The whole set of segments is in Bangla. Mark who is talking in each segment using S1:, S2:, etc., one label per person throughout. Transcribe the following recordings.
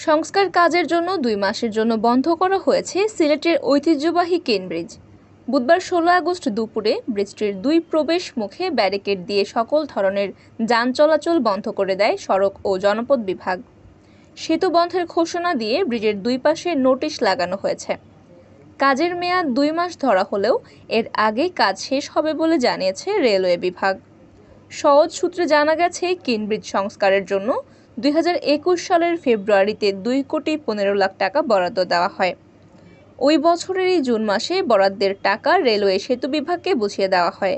S1: সংস্কার কাজের জন্য ২ মাসের জন্য বন্ধ করা হয়েছে সিলেটের ঐতিহ্যবাহী কেন ব্রিজ। বুধবার ১৬ আগস্ট দুপুরে ব্রিজটির ২ প্রবেশ মুখে ব্যারিকেড দিয়ে সকল ধরনের যান চলাচল বন্ধ করে দেয় সড়ক ও জনপথ বিভাগ। সেতু বন্ধের ঘোষণা দিয়ে ব্রিজের ২ পাশে নোটিশ লাগানো হয়েছে। কাজের মেয়াদ ২ মাস ধরা হলেও এর আগে কাজ শেষ হবে বলে জানিয়েছে রেলওয়ে বিভাগ। সওজ সূত্রে জানা গেছে, কেন ব্রিজ সংস্কারের জন্য ২০২১ সালের ফেব্রুয়ারিতে ২,১৫,০০,০০০ টাকা বরাদ্দ দেওয়া হয়। ওই বছরেরই জুন মাসে বরাদ্দের টাকা রেলওয়ে সেতু বিভাগকে বুঝিয়ে দেওয়া হয়।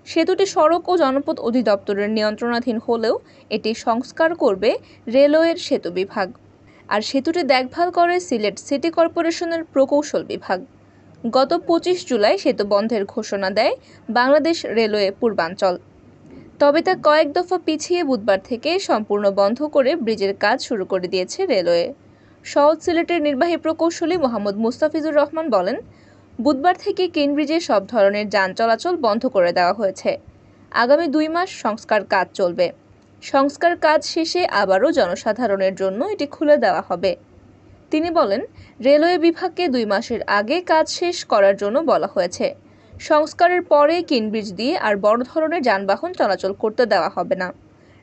S1: সেতুটি সড়ক ও জনপথ অধিদপ্তরের নিয়ন্ত্রণাধীন হলেও এটি সংস্কার করবে রেলওয়ের সেতু বিভাগ, আর সেতুটি দেখভাল করে সিলেট সিটি কর্পোরেশনের প্রকৌশল বিভাগ। গত ২৫ জুলাই সেতু বন্ধের ঘোষণা দেয় বাংলাদেশ রেলওয়ে পূর্বাঞ্চল। তবে তা কয়েক দফা পিছিয়ে বুধবার থেকে সম্পূর্ণ বন্ধ করে ব্রিজের কাজ শুরু করে দিয়েছে রেলওয়ে। সওজ সিলেটের নির্বাহী প্রকৌশলী মোহাম্মদ মুস্তাফিজুর রহমান বলেন, বুধবার থেকে কেন ব্রিজে সব ধরনের যান চলাচল বন্ধ করে দেওয়া হয়েছে। আগামী ২ মাস সংস্কার কাজ চলবে। সংস্কার কাজ শেষে আবারও জনসাধারণের জন্য এটি খুলে দেওয়া হবে। তিনি বলেন, রেলওয়ে বিভাগকে ২ মাসের আগে কাজ শেষ করার জন্য বলা হয়েছে। সংস্কারের পরে কেন ব্রিজ দিয়ে আর বড় ধরনের যানবাহন চলাচল করতে দেওয়া হবে না।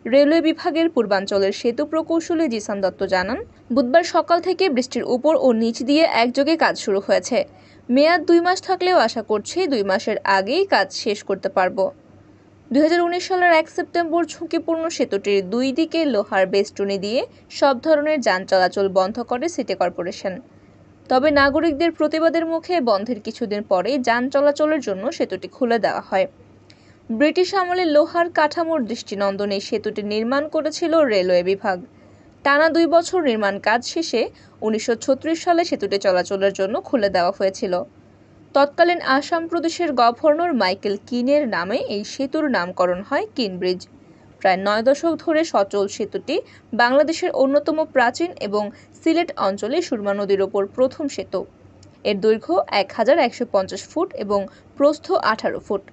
S1: রেলওয়ে বিভাগের পূর্বাঞ্চলের সেতু প্রকৌশলী জিসান দত্ত জানান, বুধবার সকাল থেকে বৃষ্টির উপর ও নিচ দিয়ে একযোগে কাজ শুরু হয়েছে। মেয়াদ ২ মাস থাকলেও আশা করছি ২ মাসের আগেই কাজ শেষ করতে পারব। ২০১৯ সালের ১ সেপ্টেম্বর ঝুঁকিপূর্ণ সেতুটির ২ দিকে লোহার বেষ্টনী দিয়ে সব ধরনের যান চলাচল বন্ধ করে সিটি কর্পোরেশন। তবে নাগরিকদের প্রতিবাদের মুখে বন্ধের কিছুদিন পরেই যান চলাচলের জন্য সেতুটি খুলে দেওয়া হয়। ব্রিটিশ আমলে লোহার কাঠামোর দৃষ্টিনন্দন এই সেতুটি নির্মাণ করেছিল রেলওয়ে বিভাগ। টানা ২ বছর নির্মাণ কাজ শেষে ১৯৩৬ সালে সেতুটি চলাচলের জন্য খুলে দেওয়া হয়েছিল। তৎকালীন আসাম প্রদেশের গভর্নর মাইকেল কিনের নামে এই সেতুর নামকরণ হয় কেন ব্রিজ। প্রায় ৯ দশক ধরে সচল সেতুটি বাংলাদেশের অন্যতম প্রাচীন এবং সিলেট অঞ্চলে সুরমা নদীর ওপর প্রথম সেতু। এর দৈর্ঘ্য ১,১৫০ ফুট এবং প্রস্থ ১৮ ফুট।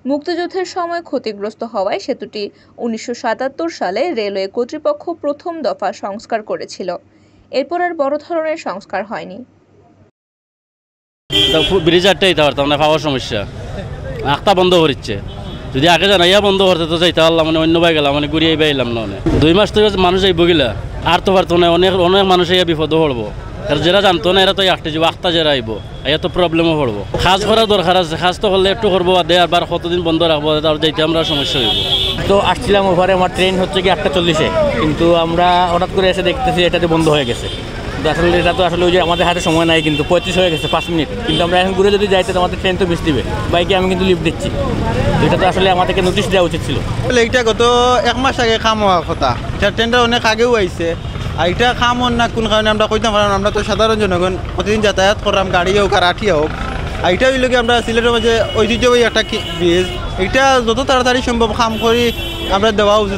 S1: মুক্তিযুদ্ধের সময় ক্ষতিগ্রস্ত হওয়ায় সেতুটি ১৯৭৭ সালে রেলওয়ে কর্তৃপক্ষ প্রথম দফা সংস্কার করেছিল। এরপর আর বড় ধরনের সংস্কার হয়নি।
S2: ব্রিজ আটটাই পাওয়ার সমস্যা আখটা বন্ধ করছে, যদি আগে জানাইয়া বন্ধ করতে তো যাইতে পারলাম, অন্য বাই গেলাম, ঘুরিয়ে বাইলাম না। ২ মাস থেকে মানুষ আইব গিলা আর তো পারতো না, অনেক মানুষ আইয়া বিপদ পড়বো। আর যারা জানতো না এরা তো আটতে যাব, আখটা যারা আইব এত প্রবলেমও পড়বো। কাজ করার দরকার আছে, কাজ তো করলে একটু করবো, বাদে আবার কতদিন বন্ধ রাখবো, তার যাইতে আমরা সমস্যা হইব।
S3: তো আসছিলাম ওভারে, আমার ট্রেন হচ্ছে কি ৮:৪০-এ, কিন্তু আমরা হঠাৎ করে এসে দেখতেছি এটাতে বন্ধ হয়ে গেছে। আসলে এটা তো আসলে ওই যে আমাদের হাতে সময় নাই, কিন্তু ৩৫ হয়ে গেছে 5 মিনিট, কিন্তু আমরা এখন ঘুরে যদি যাইতে আমাদের ট্রেন তো মিস দিবে। বাইকে আমি কিন্তু লিফট দিচ্ছি, এটা তো আসলে আমাদেরকে নোটিশ দেওয়া উচিত ছিল।
S4: এইটা গত ১ মাস আগে কাম হওয়ার কথা, এটা ট্রেনটা অনেক আগেও আইছে। আর এটা কাম হন না কোন কারণে আমরা কইতাম, কারণ আমরা তো সাধারণ জনগণ প্রতিদিন যাতায়াত করলাম, গাড়ি হোক আর আঠি হোক। আর এটা হইল কি আমরা সিলেটের মাঝে ঐতিহ্যবাহী একটা ব্রিজ, এটা যত তাড়াতাড়ি সম্ভব কাম করি আমরা দেওয়া উচিত।